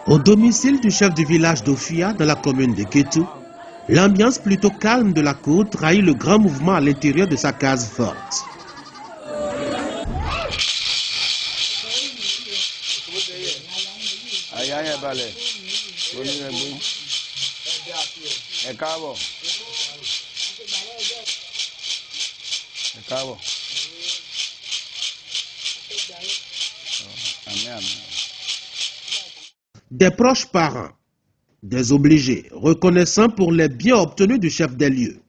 Au domicile du chef du village d'Ofia, dans la commune de Kétu, l'ambiance plutôt calme de la cour trahit le grand mouvement à l'intérieur de sa case forte. Des proches parents, des obligés, reconnaissants pour les biens obtenus du chef des lieux,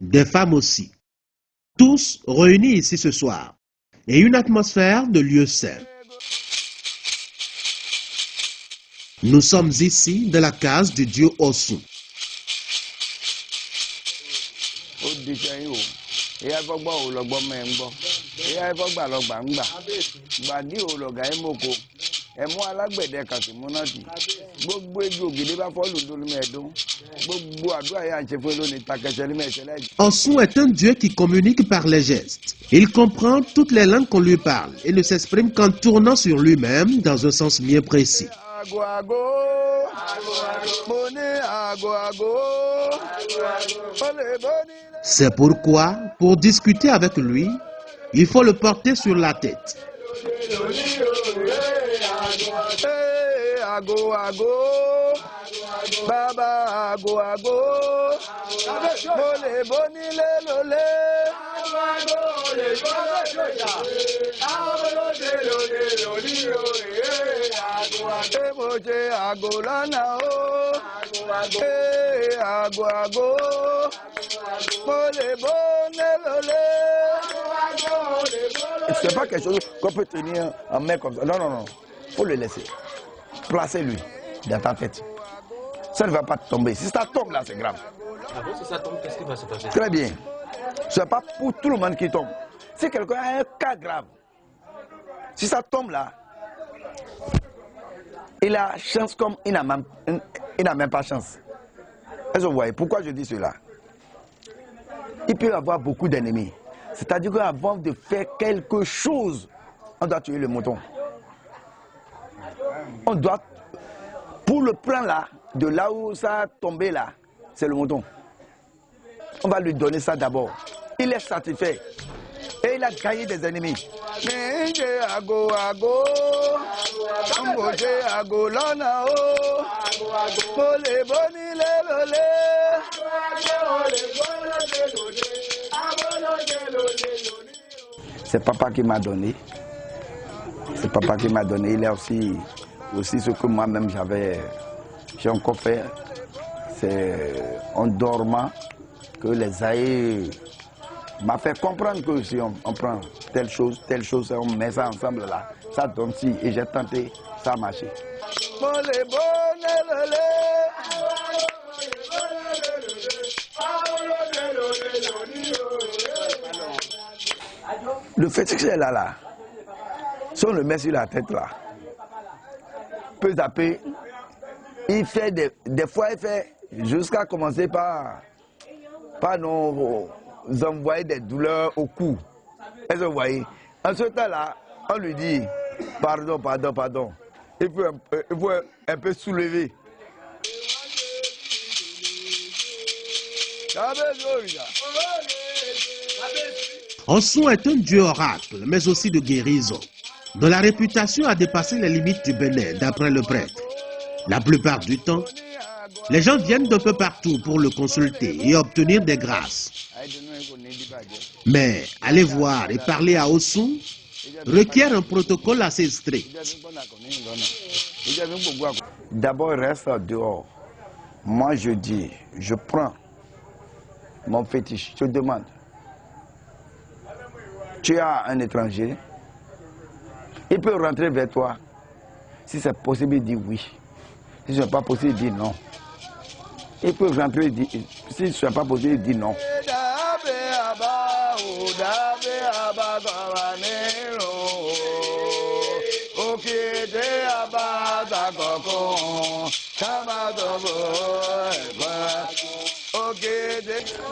des femmes aussi, tous réunis ici ce soir, et une atmosphère de lieu saint. Nous sommes ici dans la case du dieu Osun. Osun est un dieu qui communique par les gestes. Il comprend toutes les langues qu'on lui parle et ne s'exprime qu'en tournant sur lui-même dans un sens bien précis. C'est pourquoi, pour discuter avec lui, il faut le porter sur la tête. C'est pas quelque chose qu'on peut tenir en main comme ça. Non, non, non. Il faut le laisser. Placez-lui dans ta tête. Ça ne va pas tomber. Si ça tombe là, c'est grave. Ah bon, si ça tombe, qu'est-ce qui va se passer? Très bien. Ce n'est pas pour tout le monde qui tombe. Si quelqu'un a un cas grave, si ça tombe là, il a chance comme il n'a même pas chance. Est-ce que vous voyez pourquoi je dis cela? Il peut y avoir beaucoup d'ennemis. C'est-à-dire qu'avant de faire quelque chose, on doit tuer le mouton. On doit, pour le plan là, de là où ça a tombé là, c'est le mouton. On va lui donner ça d'abord. Il est satisfait. Et il a gagné des ennemis. C'est papa qui m'a donné. C'est papa qui m'a donné. Il a aussi ce que moi-même j'ai encore fait. C'est en dormant que les aïeux m'a fait comprendre que si on prend telle chose, on met ça ensemble là, ça donne ci. Et j'ai tenté, ça a marché. Le fétiche est là. Si on le met sur la tête là, peu à peu, il fait des fois, il fait jusqu'à commencer par nous envoyer des douleurs au cou. Est-ce que vous voyez? En ce temps-là, on lui dit pardon. Il faut un peu soulever. Osun est un dieu oracle, mais aussi de guérison, dont la réputation a dépassé les limites du Bénin, d'après le prêtre. La plupart du temps, les gens viennent d'un peu partout pour le consulter et obtenir des grâces. Mais aller voir et parler à Osun requiert un protocole assez strict. D'abord, il reste dehors. Moi, je dis, je prends mon fétiche, je demande. Tu as un étranger, il peut rentrer vers toi. Si c'est possible, il dit oui. Si ce n'est pas possible, il dit non. Il peut rentrer, il dit, si ce n'est pas possible, il dit non.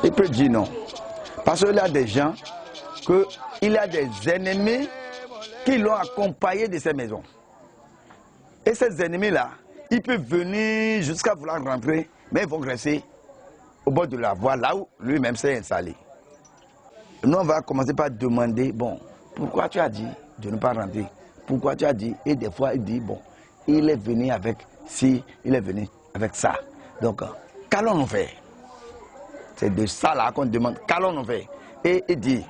Il peut dire non. Parce qu'il y a des gens, il a des ennemis qui l'ont accompagné de ces maisons. Et ces ennemis-là, Ils peuvent venir jusqu'à vouloir rentrer, mais ils vont rester au bord de la voie, là où lui-même s'est installé. Nous, on va commencer par demander, bon, pourquoi tu as dit de ne pas rentrer? Pourquoi tu as dit? Et des fois, il dit, bon, il est venu avec ci, il est venu avec ça. Donc, qu'allons-nous faire? C'est de ça là qu'on demande, qu'allons-nous faire? Et il dit,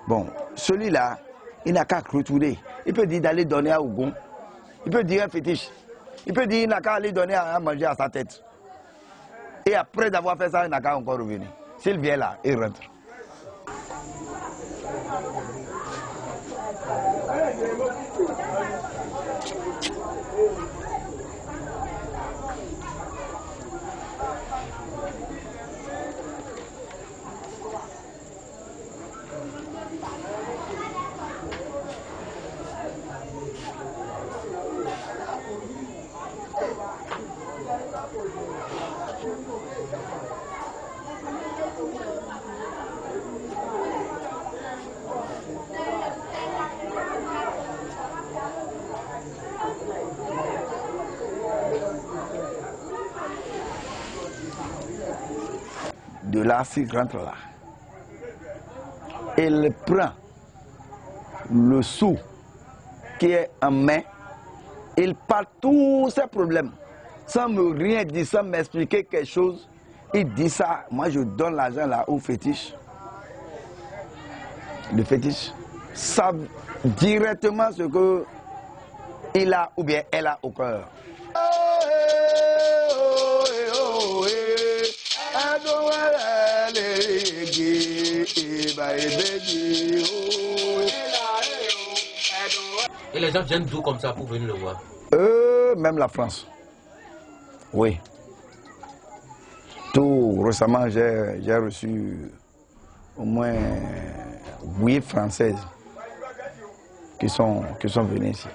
bon, celui-là, il n'a qu'à retourner. Il peut dire d'aller donner à Ougon. Il peut dire un fétiche. Il peut dire qu'il n'a qu'à aller donner à manger à sa tête. Et après d'avoir fait ça, il n'a qu'à encore revenir. S'il vient là, il rentre. De là, s'il rentre là, il prend le sou qui est en main, il parle tous ses problèmes, sans me rien dire, sans m'expliquer quelque chose. Il dit ça, moi je donne l'argent là au fétiche. Le fétiche savent directement ce que il a ou bien elle a au cœur. Et les gens viennent d'où comme ça pour venir le voir? Même la France. Oui. Tout récemment, j'ai reçu au moins 8 Françaises qui sont venues ici.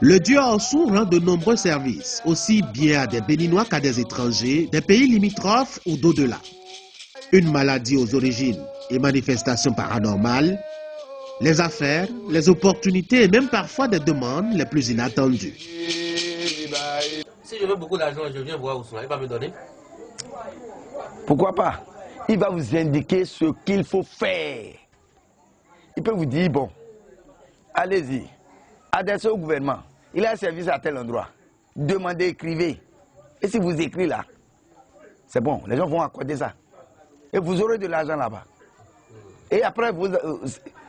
Le dieu Osun rend de nombreux services, aussi bien à des Béninois qu'à des étrangers, des pays limitrophes ou d'au-delà. Une maladie aux origines et manifestations paranormales, les affaires, les opportunités et même parfois des demandes les plus inattendues. Si je veux beaucoup d'argent, je viens voir Osun, il va me donner? Pourquoi pas? Il va vous indiquer ce qu'il faut faire. Il peut vous dire, bon, allez-y, adressez au gouvernement. Il a un service à tel endroit. Demandez, écrivez. Et si vous écrivez là, c'est bon, les gens vont accorder ça. Et vous aurez de l'argent là-bas. Et après,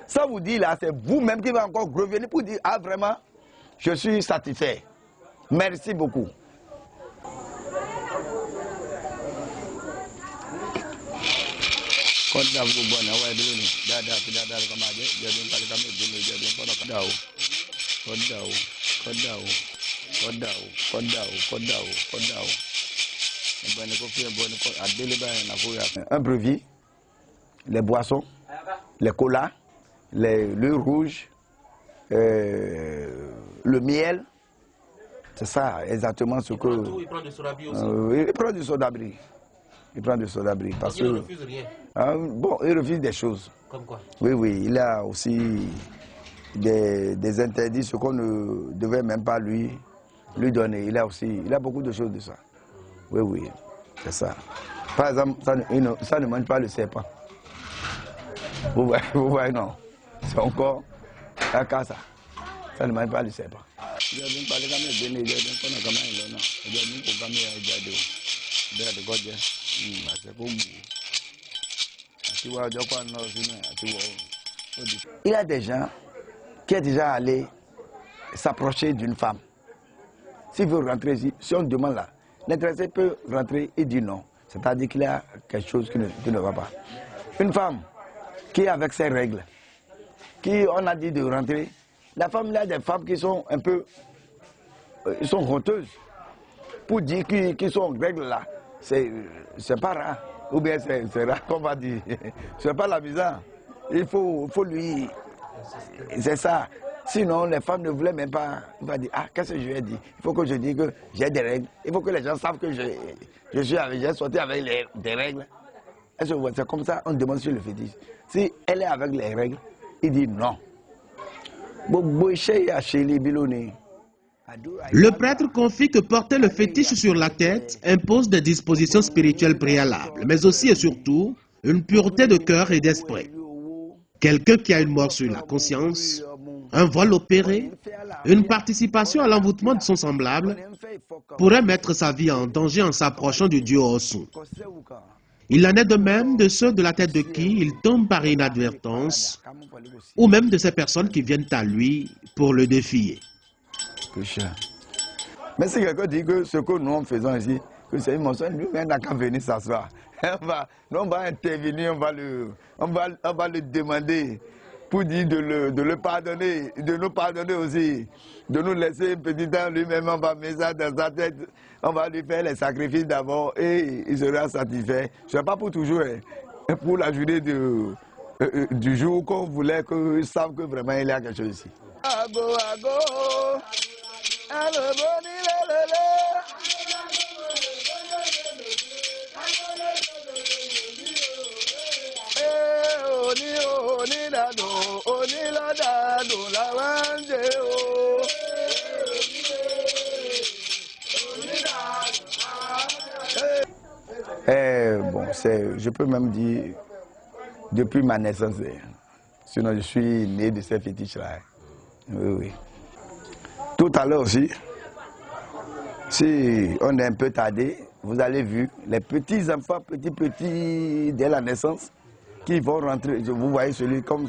ça vous dit là, c'est vous-même qui va encore revenir pour dire, ah vraiment, je suis satisfait. Merci beaucoup. Un brevis, les boissons, les colas, le rouge, le miel. C'est ça exactement ce que... Il prend du sodabi aussi. Il prend du sodabi. Il prend du sodabi. Parce il ne que, refuse rien. Bon, il refuse des choses. Comme quoi? Oui, il a aussi des interdits, ce qu'on ne devait même pas lui donner. Il a beaucoup de choses de ça. Oui, c'est ça. Par exemple, ça ne mange pas le serpent. Vous voyez, non. C'est encore un cas ça. Ça ne mange pas le serpent. Il y a des gens qui sont déjà allés s'approcher d'une femme. S'il veut rentrer ici, si on demande là, l'intéressé peut rentrer et dire non. C'est-à-dire qu'il y a quelque chose qui ne va pas. Une femme qui est avec ses règles, qui on a dit de rentrer, la femme, il y a des femmes qui sont un peu, ils sont honteuses. Pour dire qu'ils sont en règle là, c'est pas rare. Ou bien c'est rare qu'on va dire. C'est pas l'amusant. Il faut lui... C'est ça. Sinon, les femmes ne voulaient même pas... On va dire, ah, qu'est-ce que je vais dire? Il faut que je dise que j'ai des règles. Il faut que les gens savent que j'ai sorti avec des règles. C'est comme ça, on demande sur le fétiche. Si elle est avec les règles, il dit non. Le prêtre confie que porter le fétiche sur la tête impose des dispositions spirituelles préalables, mais aussi et surtout une pureté de cœur et d'esprit. Quelqu'un qui a une mort sur la conscience, un vol opéré, une participation à l'envoûtement de son semblable, pourrait mettre sa vie en danger en s'approchant du dieu Osun. Il en est de même de ceux de la tête de qui il tombe par inadvertance, ou même de ces personnes qui viennent à lui pour le défier. Mais si quelqu'un dit que ce que nous faisons ici, que c'est une mensonge, nous-mêmes, on n'a qu'à venir s'asseoir. On va intervenir, on va le demander pour dire de le pardonner, de nous pardonner aussi, de nous laisser un petit temps lui-même, on va mettre ça dans sa tête, on va lui faire les sacrifices d'abord et il sera satisfait. Ce n'est pas pour toujours, hein, pour la journée du jour qu'on voulait qu'ils savent que vraiment il y a quelque chose ici. Bon, je peux même dire, depuis ma naissance, sinon je suis né de ces fétiches-là. Oui, oui. Tout à l'heure aussi, si on est un peu tardé, vous avez vu les petits enfants, petits, dès la naissance, qui vont rentrer. Vous voyez celui comme...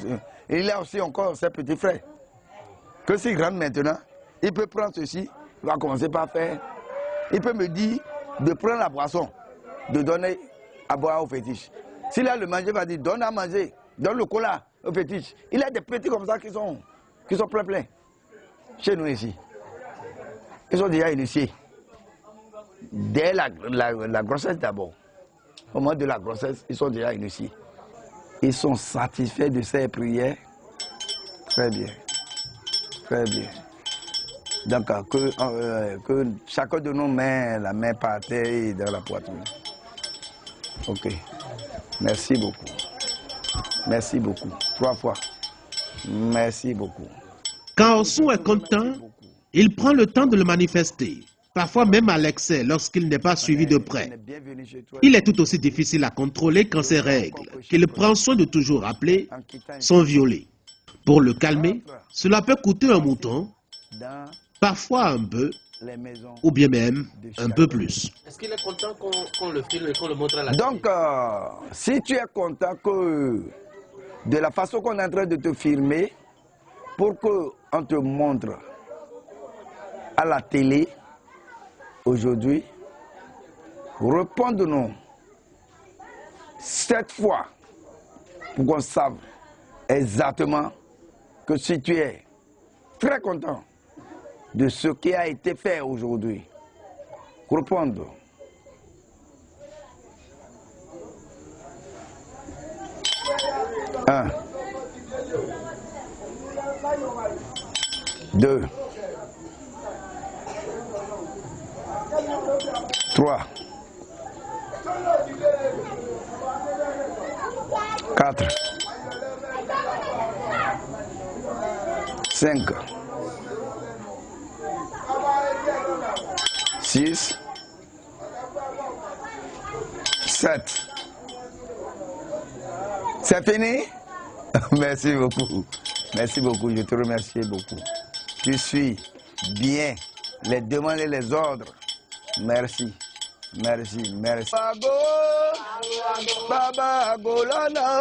Il y a aussi encore ses petits frères. Que s'il grandit maintenant, il peut prendre ceci, il va commencer par faire. Il peut me dire de prendre la boisson, de donner à boire au fétiche. S'il a le manger, il va dire donne à manger, donne le cola au fétiche. Il y a des petits comme ça qui sont pleins. Chez nous ici. Ils sont déjà initiés. Dès la grossesse d'abord. Au moment de la grossesse, ils sont déjà initiés. Ils sont satisfaits de ces prières. Très bien. Très bien. Donc, que chacun de nous met la main par terre et dans la poitrine. Ok. Merci beaucoup. Merci beaucoup. 3 fois. Merci beaucoup. Quand Osun est content, il prend le temps de le manifester, parfois même à l'excès lorsqu'il n'est pas suivi de près. Il est tout aussi difficile à contrôler quand ses règles, qu'il prend soin de toujours rappeler, sont violées. Pour le calmer, cela peut coûter un mouton, parfois un peu, ou bien même un peu plus. Est-ce qu'il est content qu'on le filme et qu'on le montre à la télé? Donc, si tu es content que de la façon qu'on est en train de te filmer, pour qu'on te montre à la télé, aujourd'hui, réponds-nous cette fois pour qu'on sache exactement que si tu es très content de ce qui a été fait aujourd'hui, répondre. Un. 2, 3, 4, 5, 6, 7. C'est fini? Merci beaucoup. Merci beaucoup. Je te remercie beaucoup. Tu suis bien les demandes et les ordres. Merci. Merci. Merci. Baba Golana.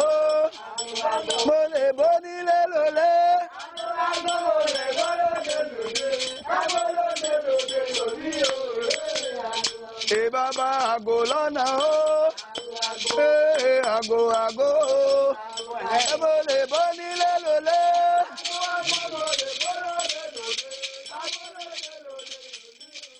Mole boni le lole. E Baba Golana. Ago. Mole boni le